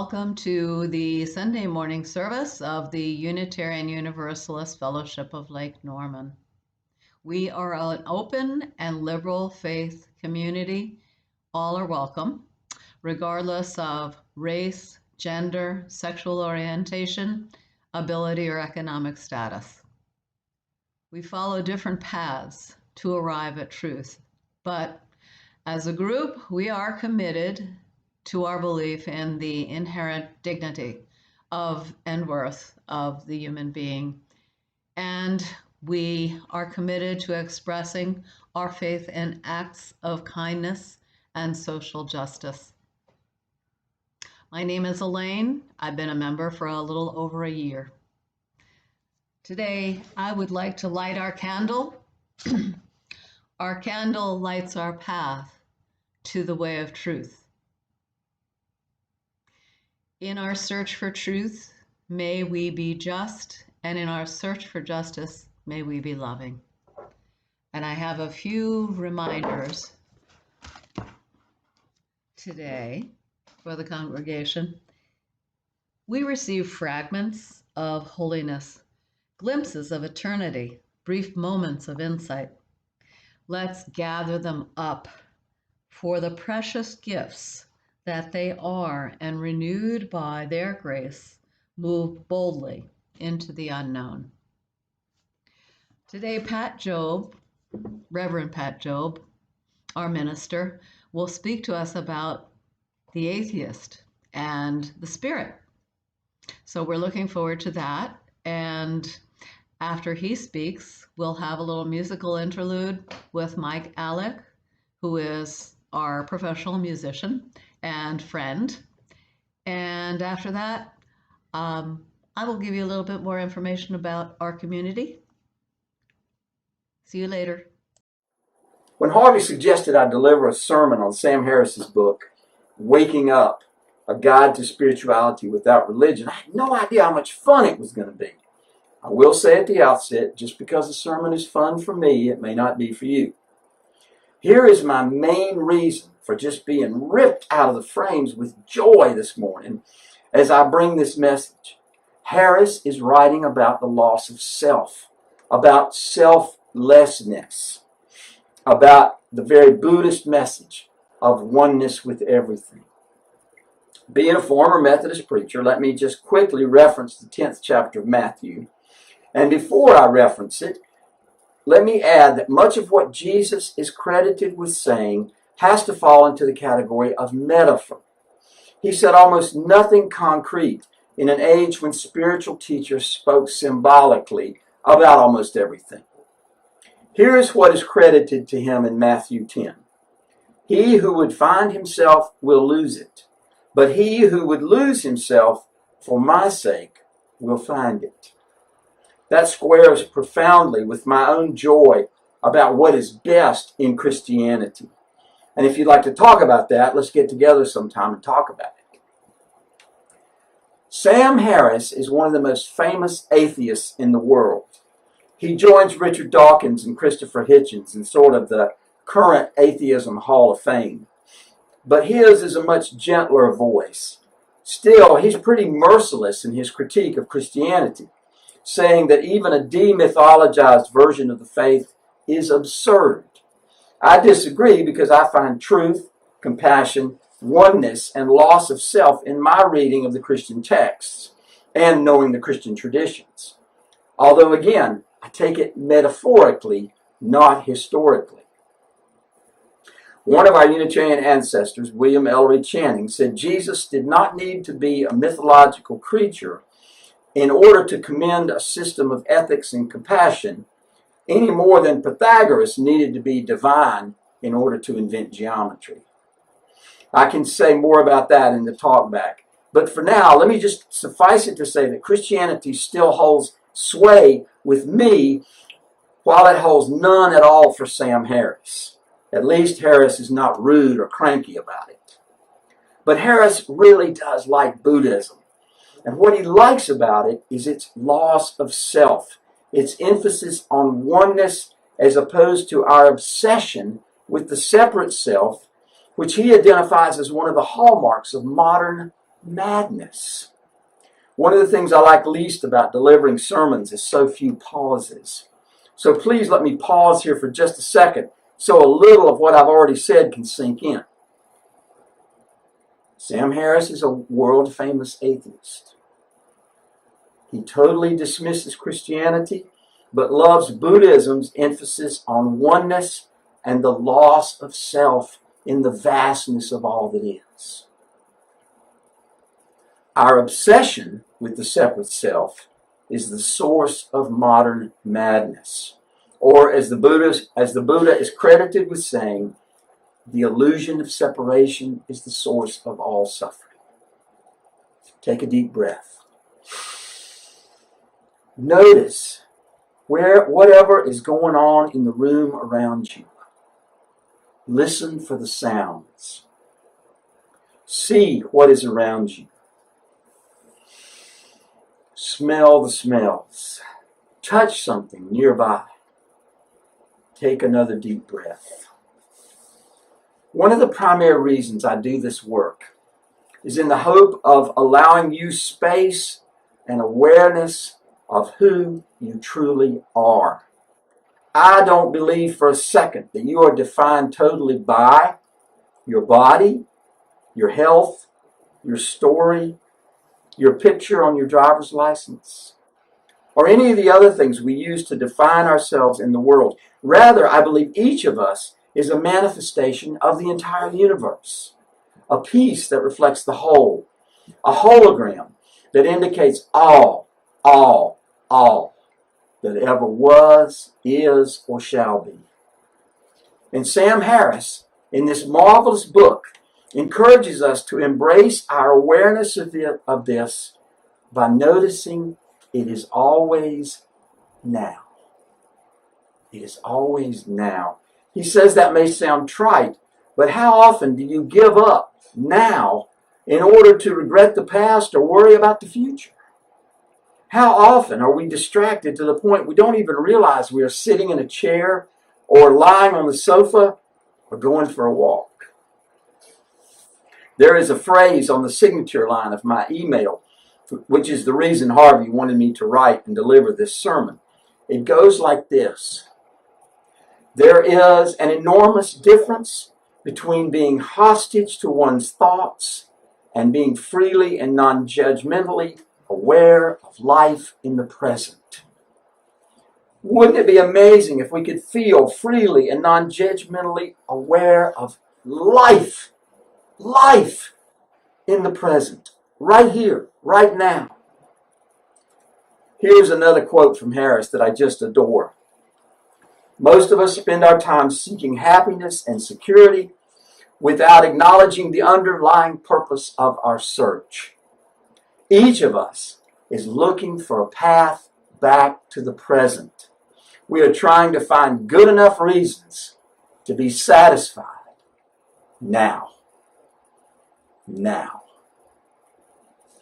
welcome to the Sunday morning service of the Unitarian Universalist Fellowship of Lake Norman. We are an open and liberal faith community. All are welcome, regardless of race, gender, sexual orientation, ability, or economic status. We follow different paths to arrive at truth, but as a group, we are committed to our belief in the inherent dignity of and worth of the human being. And we are committed to expressing our faith in acts of kindness and social justice. My name is Elaine. I've been a member for a little over a year. Today, I would like to light our candle. Our candle lights our path to the way of truth. In our search for truth, may we be just, and in our search for justice, may we be loving. And I have a few reminders today for the congregation. We receive fragments of holiness, glimpses of eternity, brief moments of insight. Let's gather them up for the precious gifts that they are, and renewed by their grace, move boldly into the unknown. Today, Reverend Pat Jobe, our minister, will speak to us about the atheist and the spirit. So we're looking forward to that. And after he speaks, we'll have a little musical interlude with Mike Alec, who is our professional musician and friend. And after that, I will give you a little bit more information about our community. See you later. When Harvey suggested I deliver a sermon on Sam Harris's book, Waking Up, A Guide to Spirituality Without Religion, I had no idea how much fun it was going to be. I will say at the outset, just because a sermon is fun for me, it may not be for you. Here is my main reason for just being ripped out of the frames with joy this morning as I bring this message. Harris is writing about the loss of self, about selflessness, about the very Buddhist message of oneness with everything. Being a former Methodist preacher, let me just quickly reference the 10th chapter of Matthew. And before I reference it, let me add that much of what Jesus is credited with saying has to fall into the category of metaphor. He said almost nothing concrete in an age when spiritual teachers spoke symbolically about almost everything. Here is what is credited to him in Matthew 10. He who would find himself will lose it, but he who would lose himself for my sake will find it. That squares profoundly with my own joy about what is best in Christianity. And if you'd like to talk about that, let's get together sometime and talk about it. Sam Harris is one of the most famous atheists in the world. He joins Richard Dawkins and Christopher Hitchens in sort of the current atheism hall of fame. But his is a much gentler voice. Still, he's pretty merciless in his critique of Christianity, saying that even a demythologized version of the faith is absurd. I disagree because I find truth, compassion, oneness, and loss of self in my reading of the Christian texts and knowing the Christian traditions. Although, again, I take it metaphorically, not historically. One of our Unitarian ancestors, William Ellery Channing, said Jesus did not need to be a mythological creature in order to commend a system of ethics and compassion, any more than Pythagoras needed to be divine in order to invent geometry. I can say more about that in the talk back. But for now, let me just suffice it to say that Christianity still holds sway with me, while it holds none at all for Sam Harris. At least Harris is not rude or cranky about it. But Harris really does like Buddhism. And what he likes about it is its loss of self, its emphasis on oneness as opposed to our obsession with the separate self, which he identifies as one of the hallmarks of modern madness. One of the things I like least about delivering sermons is so few pauses. So please let me pause here for just a second so a little of what I've already said can sink in. Sam Harris is a world-famous atheist. He totally dismisses Christianity, but loves Buddhism's emphasis on oneness and the loss of self in the vastness of all that is. Our obsession with the separate self is the source of modern madness. Or as the Buddha is credited with saying, the illusion of separation is the source of all suffering. Take a deep breath. Notice whatever is going on in the room around you. Listen for the sounds. See what is around you. Smell the smells. Touch something nearby. Take another deep breath. One of the primary reasons I do this work is in the hope of allowing you space and awareness of who you truly are. I don't believe for a second that you are defined totally by your body, your health, your story, your picture on your driver's license, or any of the other things we use to define ourselves in the world. Rather, I believe each of us is a manifestation of the entire universe, a piece that reflects the whole, a hologram that indicates all that ever was, is, or shall be. And Sam Harris, in this marvelous book, encourages us to embrace our awareness of this by noticing it is always now. It is always now. He says that may sound trite, but how often do you give up now in order to regret the past or worry about the future? How often are we distracted to the point we don't even realize we are sitting in a chair or lying on the sofa or going for a walk? There is a phrase on the signature line of my email, which is the reason Harvey wanted me to write and deliver this sermon. It goes like this. There is an enormous difference between being hostage to one's thoughts and being freely and non-judgmentally aware of life in the present. Wouldn't it be amazing if we could feel freely and non-judgmentally aware of life in the present, right here, right now? Here's another quote from Harris that I just adore. Most of us spend our time seeking happiness and security without acknowledging the underlying purpose of our search. Each of us is looking for a path back to the present. We are trying to find good enough reasons to be satisfied now. Now.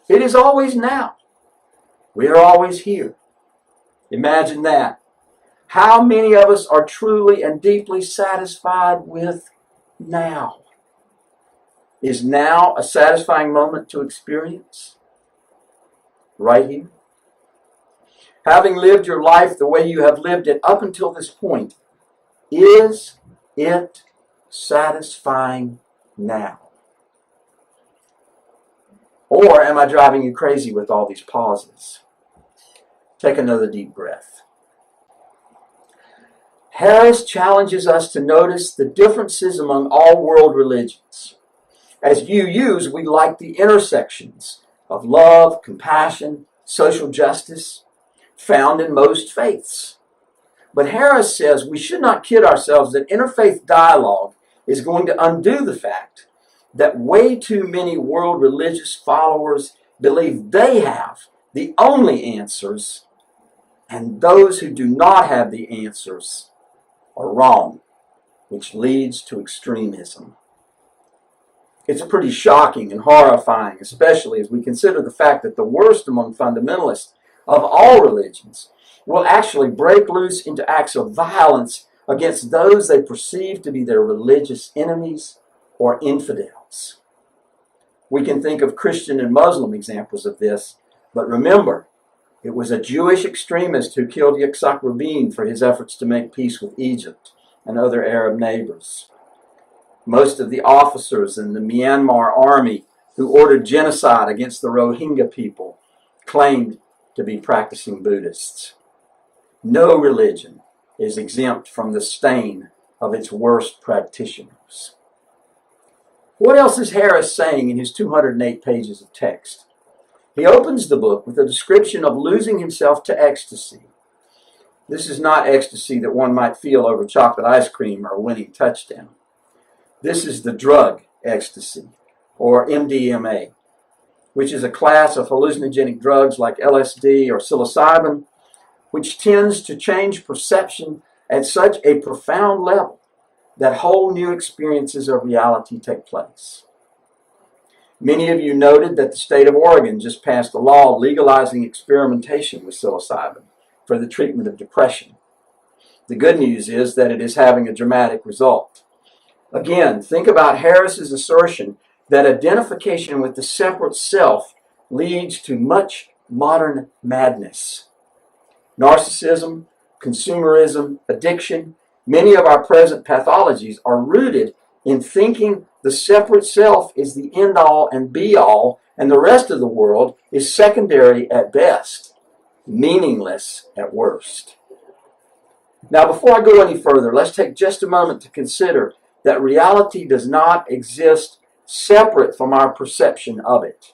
It is always now. We are always here. Imagine that. How many of us are truly and deeply satisfied with now? Is now a satisfying moment to experience? Right here. Having lived your life the way you have lived it up until this point, is it satisfying now? Or am I driving you crazy with all these pauses? Take another deep breath. Harris challenges us to notice the differences among all world religions. As UUs, we like the intersections of love, compassion, social justice found in most faiths. But Harris says we should not kid ourselves that interfaith dialogue is going to undo the fact that way too many world religious followers believe they have the only answers, and those who do not have the answers are wrong, which leads to extremism. It's pretty shocking and horrifying, especially as we consider the fact that the worst among fundamentalists of all religions will actually break loose into acts of violence against those they perceive to be their religious enemies or infidels. We can think of Christian and Muslim examples of this, but remember, it was a Jewish extremist who killed Yitzhak Rabin for his efforts to make peace with Egypt and other Arab neighbors. Most of the officers in the Myanmar army who ordered genocide against the Rohingya people claimed to be practicing Buddhists. No religion is exempt from the stain of its worst practitioners. What else is Harris saying in his 208 pages of text? He opens the book with a description of losing himself to ecstasy. This is not ecstasy that one might feel over chocolate ice cream or a winning touchdown. This is the drug ecstasy, or MDMA, which is a class of hallucinogenic drugs like LSD or psilocybin, which tends to change perception at such a profound level that whole new experiences of reality take place. Many of you noted that the state of Oregon just passed a law legalizing experimentation with psilocybin for the treatment of depression. The good news is that it is having a dramatic result. Again, think about Harris's assertion that identification with the separate self leads to much modern madness. Narcissism, consumerism, addiction, many of our present pathologies are rooted in thinking the separate self is the end-all and be-all, and the rest of the world is secondary at best, meaningless at worst. Now, before I go any further, let's take just a moment to consider that reality does not exist separate from our perception of it.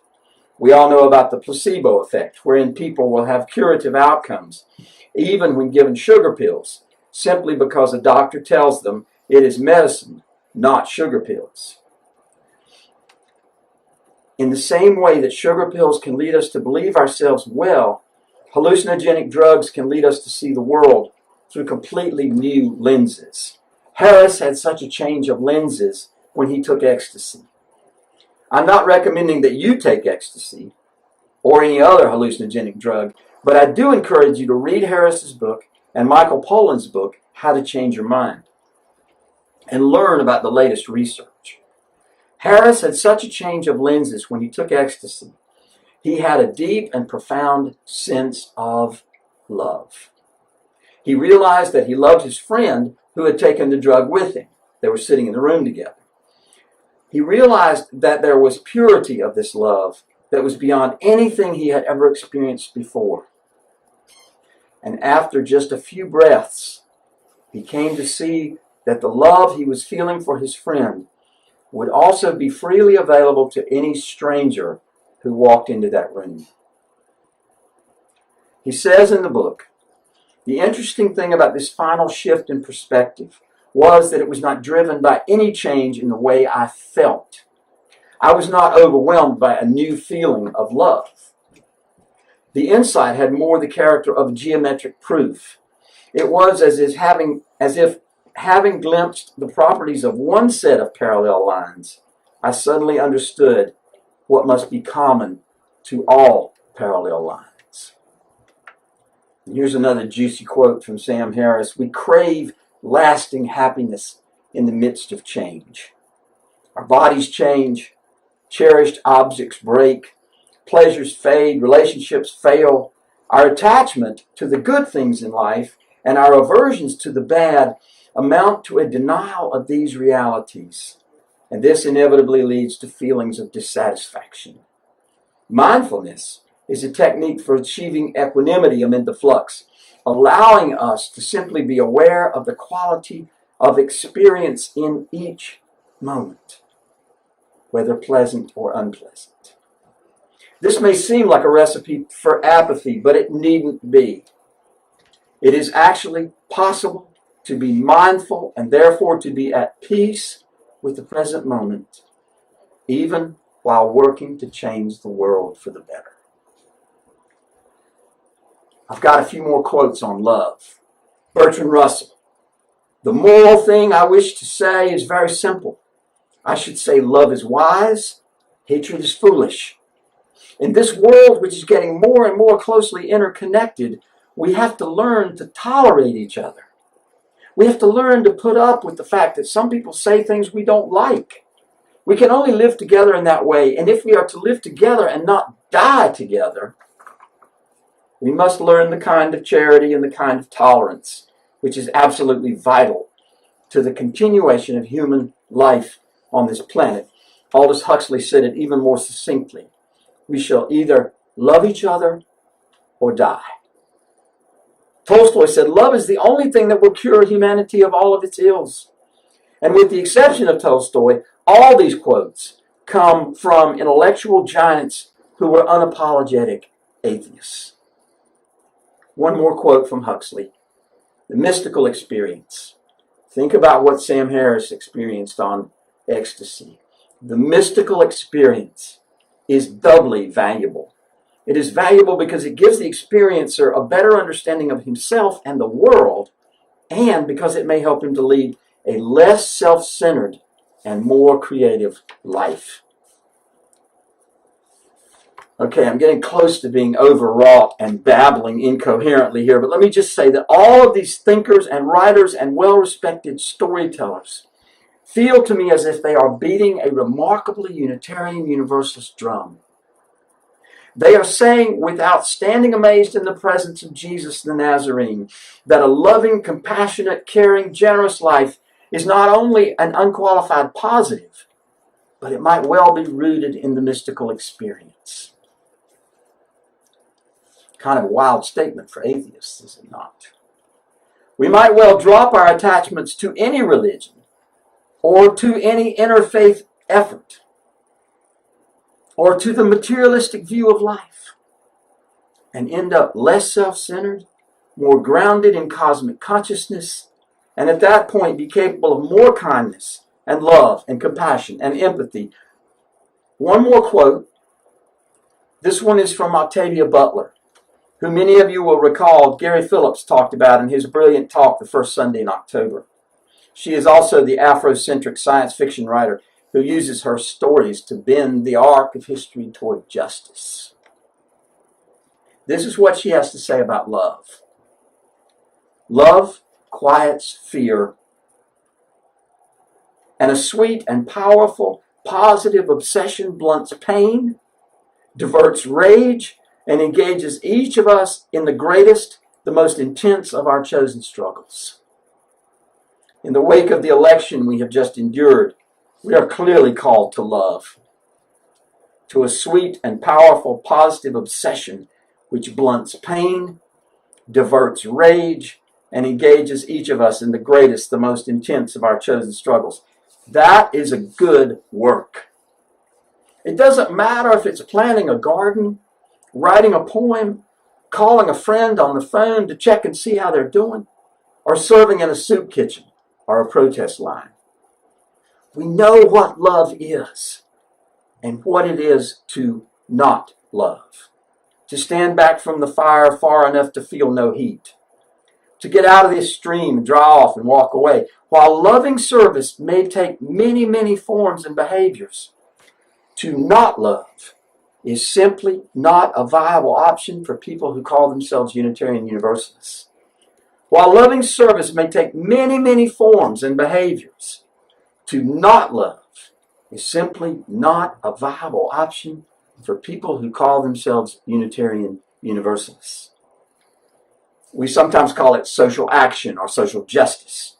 We all know about the placebo effect, wherein people will have curative outcomes, even when given sugar pills, simply because a doctor tells them it is medicine, not sugar pills. In the same way that sugar pills can lead us to believe ourselves well, hallucinogenic drugs can lead us to see the world through completely new lenses. Harris had such a change of lenses when he took ecstasy. I'm not recommending that you take ecstasy or any other hallucinogenic drug, but I do encourage you to read Harris's book and Michael Pollan's book, How to Change Your Mind, and learn about the latest research. Harris had such a change of lenses when he took ecstasy. He had a deep and profound sense of love. He realized that he loved his friend who had taken the drug with him. They were sitting in the room together. He realized that there was purity of this love that was beyond anything he had ever experienced before. And after just a few breaths, he came to see that the love he was feeling for his friend would also be freely available to any stranger who walked into that room. He says in the book, the interesting thing about this final shift in perspective was that it was not driven by any change in the way I felt. I was not overwhelmed by a new feeling of love. The insight had more the character of geometric proof. It was as if having glimpsed the properties of one set of parallel lines, I suddenly understood what must be common to all parallel lines. And here's another juicy quote from Sam Harris. We crave lasting happiness in the midst of change. Our bodies change, cherished objects break, pleasures fade, relationships fail. Our attachment to the good things in life and our aversions to the bad amount to a denial of these realities. And this inevitably leads to feelings of dissatisfaction. Mindfulness is a technique for achieving equanimity amid the flux, allowing us to simply be aware of the quality of experience in each moment, whether pleasant or unpleasant. This may seem like a recipe for apathy, but it needn't be. It is actually possible to be mindful and therefore to be at peace with the present moment, even while working to change the world for the better. I've got a few more quotes on love. Bertrand Russell. The moral thing I wish to say is very simple. I should say love is wise, hatred is foolish. In this world which is getting more and more closely interconnected, we have to learn to tolerate each other. We have to learn to put up with the fact that some people say things we don't like. We can only live together in that way. And if we are to live together and not die together, we must learn the kind of charity and the kind of tolerance which is absolutely vital to the continuation of human life on this planet. Aldous Huxley said it even more succinctly. We shall either love each other or die. Tolstoy said, love is the only thing that will cure humanity of all of its ills. And with the exception of Tolstoy, all these quotes come from intellectual giants who were unapologetic atheists. One more quote from Huxley. The mystical experience. Think about what Sam Harris experienced on ecstasy. The mystical experience is doubly valuable. It is valuable because it gives the experiencer a better understanding of himself and the world, and because it may help him to lead a less self-centered and more creative life. Okay, I'm getting close to being overwrought and babbling incoherently here, but let me just say that all of these thinkers and writers and well-respected storytellers feel to me as if they are beating a remarkably Unitarian Universalist drum. They are saying, without standing amazed in the presence of Jesus the Nazarene, that a loving, compassionate, caring, generous life is not only an unqualified positive, but it might well be rooted in the mystical experience. Kind of a wild statement for atheists, is it not? We might well drop our attachments to any religion or to any interfaith effort or to the materialistic view of life and end up less self-centered, more grounded in cosmic consciousness, and at that point be capable of more kindness and love and compassion and empathy. One more quote. This one is from Octavia Butler, who many of you will recall Gary Phillips talked about in his brilliant talk the first Sunday in October. She is also the Afrocentric science fiction writer who uses her stories to bend the arc of history toward justice. This is what she has to say about love. Love quiets fear, and a sweet and powerful, positive obsession blunts pain, diverts rage, and engages each of us in the greatest, the most intense of our chosen struggles. In the wake of the election we have just endured, we are clearly called to love, to a sweet and powerful positive obsession which blunts pain, diverts rage, and engages each of us in the greatest, the most intense of our chosen struggles. That is a good work. It doesn't matter if it's planting a garden, writing a poem, calling a friend on the phone to check and see how they're doing, or serving in a soup kitchen or a protest line. We know what love is and what it is to not love. To stand back from the fire far enough to feel no heat. To get out of this stream and dry off and walk away. While loving service may take many, many forms and behaviors, to not love is simply not a viable option for people who call themselves Unitarian Universalists. While loving service may take many, many forms and behaviors, to not love is simply not a viable option for people who call themselves Unitarian Universalists. We sometimes call it social action or social justice.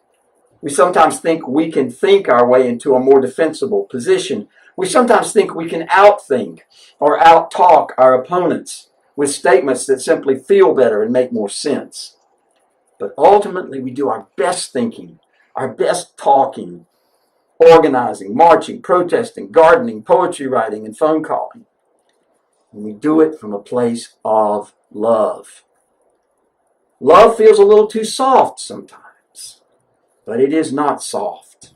We sometimes think we can think our way into a more defensible position. We sometimes think we can outthink or outtalk our opponents with statements that simply feel better and make more sense. But ultimately, we do our best thinking, our best talking, organizing, marching, protesting, gardening, poetry writing, and phone calling. And we do it from a place of love. Love feels a little too soft sometimes, but it is not soft.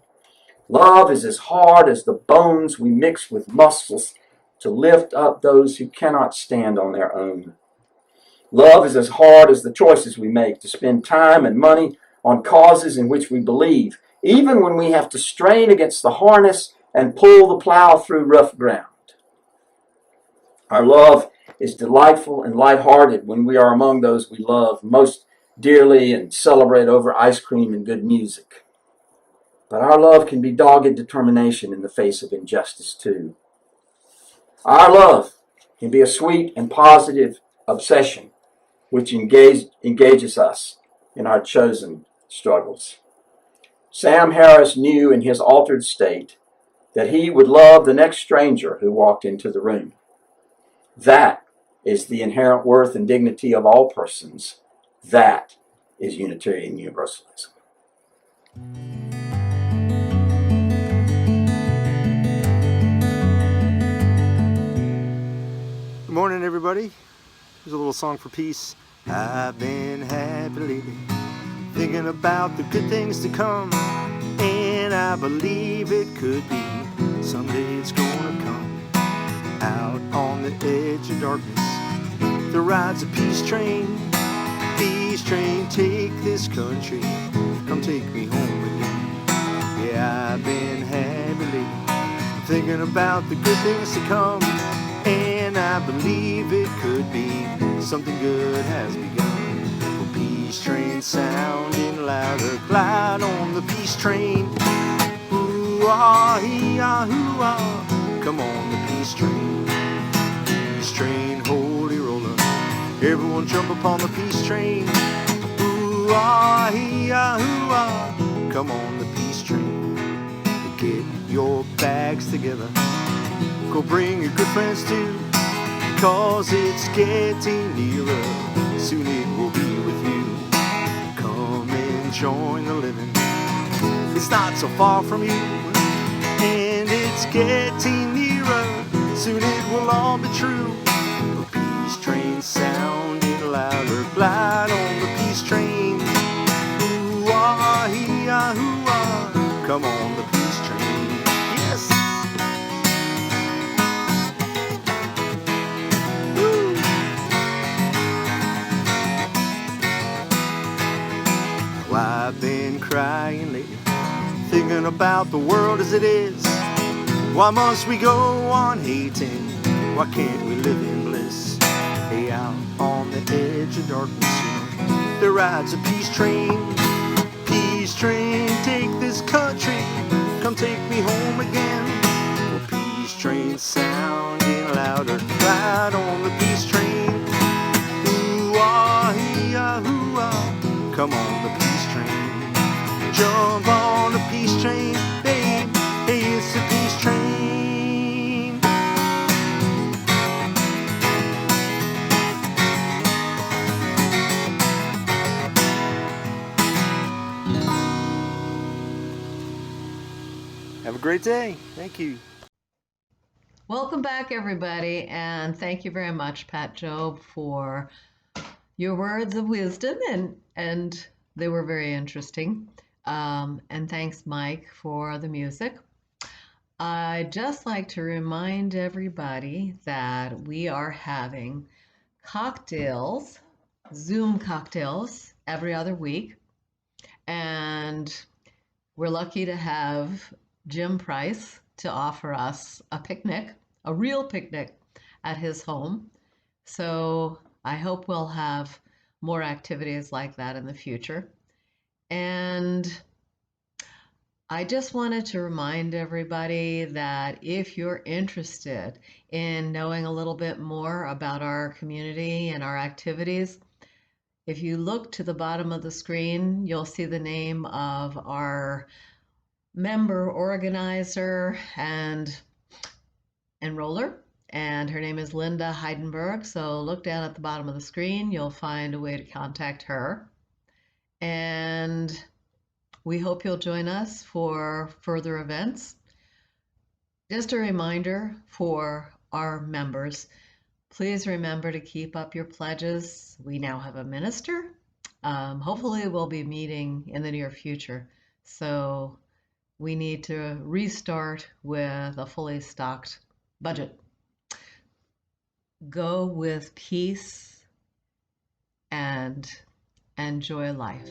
Love is as hard as the bones we mix with muscles to lift up those who cannot stand on their own. Love is as hard as the choices we make to spend time and money on causes in which we believe, even when we have to strain against the harness and pull the plow through rough ground. Our love is delightful and lighthearted when we are among those we love most dearly and celebrate over ice cream and good music. But our love can be dogged determination in the face of injustice too. Our love can be a sweet and positive obsession which engages us in our chosen struggles. Sam Harris knew in his altered state that he would love the next stranger who walked into the room. That is the inherent worth and dignity of all persons. That is Unitarian Universalism. Good morning, everybody. Here's a little song for peace. I've been happy lately, thinking about the good things to come, and I believe it could be someday it's gonna come. Out on the edge of darkness, there rides a peace train. Peace train, take this country, come take me home again. Yeah, I've been happy lately, thinking about the good things to come, and I believe it could be something good has begun. For peace train sounding louder, glide on the peace train. Ooh-ah, hee-ah, hoo-ah, come on the peace train. Peace train, holy roller, everyone jump upon the peace train. Ooh-ah, hee-ah, hoo-ah, come on the peace train. Get your bags together, go bring your good friends too, 'cause it's getting nearer, soon it will be with you. Come and join the living, it's not so far from you, and it's getting nearer, soon it will all be true. The peace train sounding louder, glide on the peace train. Ooh-ah, hee-ah, hoo-ah, come on the peace train. Yes! I've been crying lately, thinking about the world as it is. Why must we go on hating? Why can't we live in bliss? Hey, out on the edge of darkness, there rides a peace train. Peace train, take this country, come take me home again. Well, peace train sounding louder, ride on the peace train. Ooh-ah, hee-ah, hoo-ah, come on the peace train. Jump on the peace train, babe. Hey, it's the peace train. Have a great day. Thank you. Welcome back, everybody, and thank you very much, Pat Jobe, for your words of wisdom, and they were very interesting. And thanks, Mike, for the music. I'd just like to remind everybody that we are having cocktails, Zoom cocktails, every other week. And we're lucky to have Jim Price to offer us a picnic, a real picnic at his home. So I hope we'll have more activities like that in the future. And I just wanted to remind everybody that if you're interested in knowing a little bit more about our community and our activities, if you look to the bottom of the screen, you'll see the name of our member organizer and enroller, and her name is Linda Heidenberg. So look down at the bottom of the screen, you'll find a way to contact her. And we hope you'll join us for further events. Just a reminder for our members, please remember to keep up your pledges. We now have a minister. Hopefully we'll be meeting in the near future. So we need to restart with a fully stocked budget. Go with peace and enjoy life.